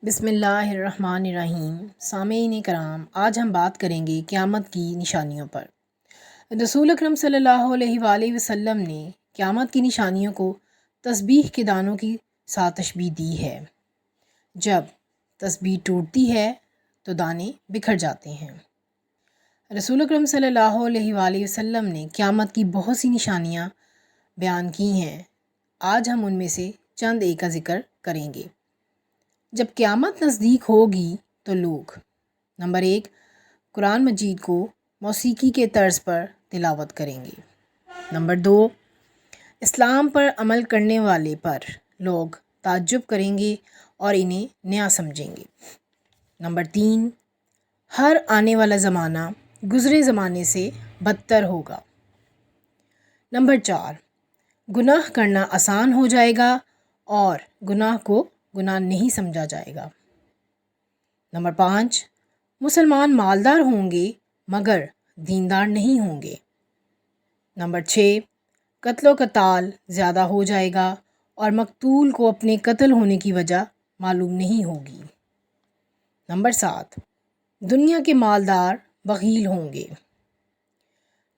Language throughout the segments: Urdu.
بسم اللہ الرحمن الرحیم۔ سامعین کرام، آج ہم بات کریں گے قیامت کی نشانیوں پر۔ رسول اکرم صلی اللہ علیہ وآلہ وسلم نے قیامت کی نشانیوں کو تسبیح کے دانوں کی ساتھ تشبیہ دی ہے۔ جب تسبیح ٹوٹتی ہے تو دانے بکھر جاتے ہیں۔ رسول اکرم صلی اللہ علیہ وآلہ وسلم نے قیامت کی بہت سی نشانیاں بیان کی ہیں۔ آج ہم ان میں سے چند ایک کا ذکر کریں گے۔ جب قیامت نزدیک ہوگی تو لوگ نمبر 1، قرآن مجید کو موسیقی کے طرز پر تلاوت کریں گے۔ نمبر 2، اسلام پر عمل کرنے والے پر لوگ تعجب کریں گے اور انہیں نیا سمجھیں گے۔ نمبر 3، ہر آنے والا زمانہ گزرے زمانے سے بدتر ہوگا۔ نمبر 4، گناہ کرنا آسان ہو جائے گا اور گناہ کو گناہ نہیں سمجھا جائے گا۔ نمبر 5، مسلمان مالدار ہوں گے مگر دیندار نہیں ہوں گے۔ نمبر 6، قتل و قتال زیادہ ہو جائے گا اور مقتول کو اپنے قتل ہونے کی وجہ معلوم نہیں ہوگی۔ نمبر 7، دنیا کے مالدار بخیل ہوں گے۔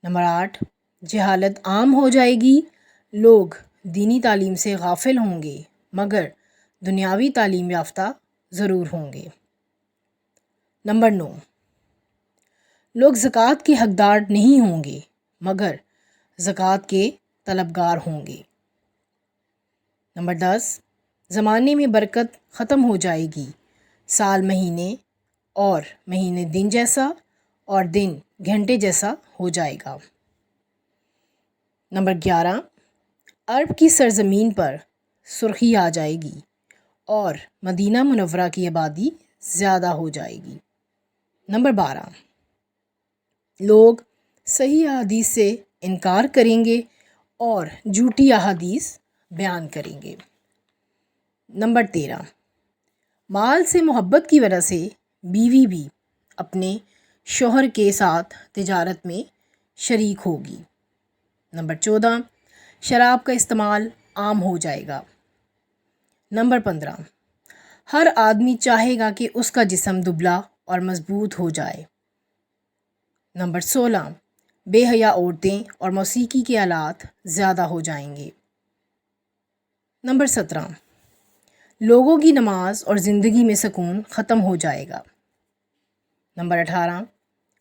نمبر 8، جہالت عام ہو جائے گی، لوگ دینی تعلیم سے غافل ہوں گے مگر دنیاوی تعلیم یافتہ ضرور ہوں گے۔ نمبر 9، لوگ زکوٰۃ کے حقدار نہیں ہوں گے مگر زکوٰۃ کے طلبگار ہوں گے۔ نمبر 10، زمانے میں برکت ختم ہو جائے گی، سال مہینے اور مہینے دن جیسا اور دن گھنٹے جیسا ہو جائے گا۔ نمبر 11، عرب کی سرزمین پر سرخی آ جائے گی اور مدینہ منورہ کی آبادی زیادہ ہو جائے گی۔ نمبر 12، لوگ صحیح احادیث سے انکار کریں گے اور جھوٹی احادیث بیان کریں گے۔ نمبر 13، مال سے محبت کی وجہ سے بیوی بھی اپنے شوہر کے ساتھ تجارت میں شریک ہوگی۔ نمبر 14، شراب کا استعمال عام ہو جائے گا۔ نمبر 15، ہر آدمی چاہے گا کہ اس کا جسم دبلا اور مضبوط ہو جائے۔ نمبر 16، بے حیا عورتیں اور موسیقی کے آلات زیادہ ہو جائیں گے۔ نمبر 17، لوگوں کی نماز اور زندگی میں سکون ختم ہو جائے گا۔ نمبر 18،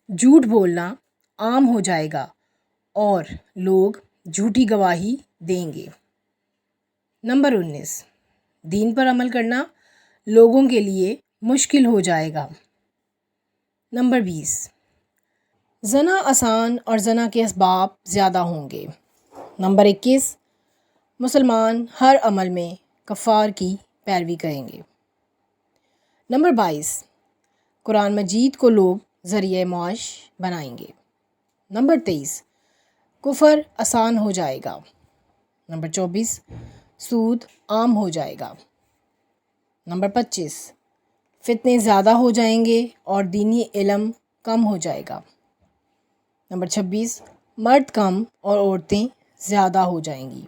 جھوٹ بولنا عام ہو جائے گا اور لوگ جھوٹی گواہی دیں گے۔ نمبر 19، دین پر عمل کرنا لوگوں کے لیے مشکل ہو جائے گا۔ نمبر 20، زنا آسان اور زنا کے اسباب زیادہ ہوں گے۔ نمبر 21، مسلمان ہر عمل میں کفار کی پیروی کریں گے۔ نمبر 22، قرآن مجید کو لوگ ذریعہ معاش بنائیں گے۔ نمبر 23، کفر آسان ہو جائے گا۔ نمبر 24، سود عام ہو جائے گا۔ نمبر 25، فتنے زیادہ ہو جائیں گے اور دینی علم کم ہو جائے گا۔ نمبر 26، مرد کم اور عورتیں زیادہ ہو جائیں گی۔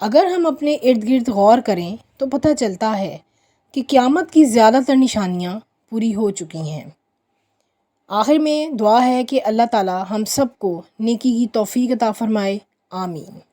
اگر ہم اپنے ارد گرد غور کریں تو پتہ چلتا ہے کہ قیامت کی زیادہ تر نشانیاں پوری ہو چکی ہیں۔ آخر میں دعا ہے کہ اللہ تعالی ہم سب کو نیکی کی توفیق عطا فرمائے۔ آمین۔